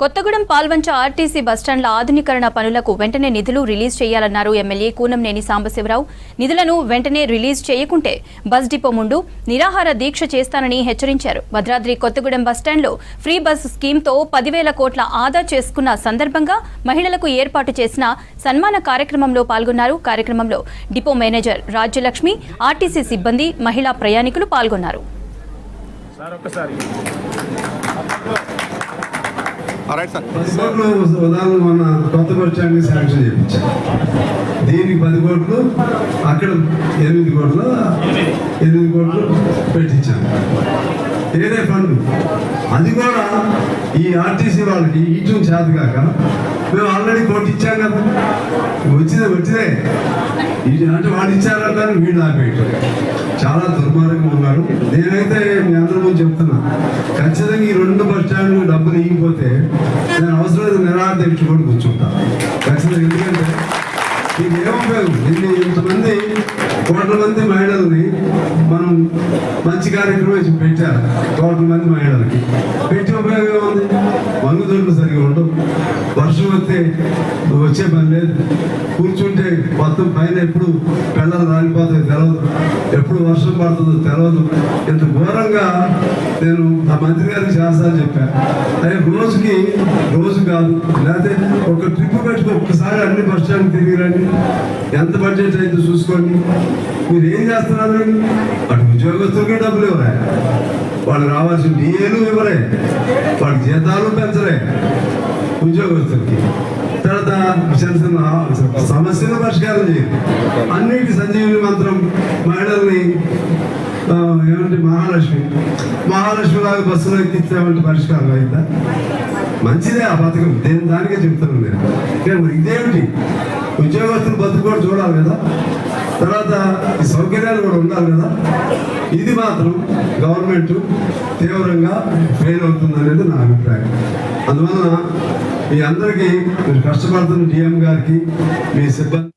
Kothagudem Palvancha RTC బస్టాండ్ల ఆధునీకరణ పనులకు వెంటనే నిధులు రిలీజ్ చేయాలన్నారు ఎమ్మెల్యే కూనంనేని సాంబశివరావు. నిధులను వెంటనే రిలీజ్ చేయకుంటే బస్ డిపో ముందు నిరాహార దీక్ష చేస్తానని హెచ్చరించారు. భద్రాద్రి కొత్తగూడెం బస్టాండ్లో ఫ్రీ బస్ స్కీమ్తో 10,000 కోట్ల ఆదా చేసుకున్న సందర్భంగా మహిళలకు ఏర్పాటు చేసిన సన్మాన కార్యక్రమంలో పాల్గొన్నారు. కార్యక్రమంలో డిపో మేనేజర్ రాజ్యలక్ష్మి, ఆర్టీసీ సిబ్బంది, మహిళా ప్రయాణికులు పాల్గొన్నారు. ఉదాహరణ మొన్న కొత్త బస్ స్టాండ్కి శాంక్షన్ చేయించారు. దీనికి 10 కోట్లు, అక్కడ 8 కోట్లు పెట్టించాను. వేరే ఫండ్ అది కూడా ఈ ఆర్టీసీ వాళ్ళకి ఇటు చేత కాక మేము ఆల్రెడీ కోటి ఇచ్చాం కదా, వచ్చిదే అంటే వాడు ఇచ్చారంటారు, వీళ్ళు ఆపేయటం. చాలా దుర్మార్గంగా ఉన్నారు. నేనైతే మీ అందరి ముందు చెప్తున్నా, ఖచ్చితంగా ఈ 2 బస్ స్టాండ్లు డబ్బులు ఇగిపోతే నేను అవసరమైన నిరాహార దీక్ష కూడా కూర్చుంటా ఖచ్చితంగా. ఎందుకంటే ఇది ఏముపయోగం, ఇంతమంది కోట్ల మంది మహిళల్ని మనం మంచి కార్యక్రమం పెట్టారు. కోట్ల మంది మహిళలకి పెట్టి ఉపయోగం ఏముంది? మంగుదొడ్లు సరిగా ఉండవు, వర్షం వస్తే వచ్చే పని లేదు, కూర్చుంటే మొత్తం పైన ఎప్పుడు పిల్లలు రాలిపోతాయో తెలియదు, ఎప్పుడు వర్షం పడుతుందో తెలియదు. ఇంత ఘోరంగా నేను ఆ మంత్రి గారికి చేస్తా చెప్పాను. అదే రోజు కాదు, లేకపోతే ఒక ట్రిప్ పెట్టుకో, ఒక్కసారి అన్ని బస్ స్టాండ్ తిరిగిరండి, ఎంత బడ్జెట్ అయితే చూసుకోండి. మీరు ఏం చేస్తున్నారు? అటు ఉద్యోగస్తులకే డబ్బులు ఇవ్వలే, వాళ్ళు రావాల్సిన డిఏలు ఇవ్వలే, వాళ్ళకి జీతాలు పెంచలే ఉద్యోగస్తులకి. తర్వాత చిన్న చిన్న సమస్యలు పరిష్కారం చేయాలి. అన్నిటి సంజీవిని మంత్రం మహిళల్ని ఏమంటే మహాలక్ష్మి లాగా బస్సులో ఎక్కించామంటే పరిష్కారం అయితే మంచిదే ఆ పథకం, దానికే చెప్తున్నాను నేను. కానీ ఇదేమిటి, ఉద్యోగస్తులు బతుకు కూడా చూడాలి కదా, తర్వాత ఈ సౌకర్యాలు కూడా ఉండాలి కదా. ఇది మాత్రం గవర్నమెంట్ తీవ్రంగా ఫెయిల్ అవుతుంది అనేది నా అభిప్రాయం. అందువలన మీ అందరికీ, మీరు కష్టపడుతున్న డిఎం గారికి, మీ సిబ్బంది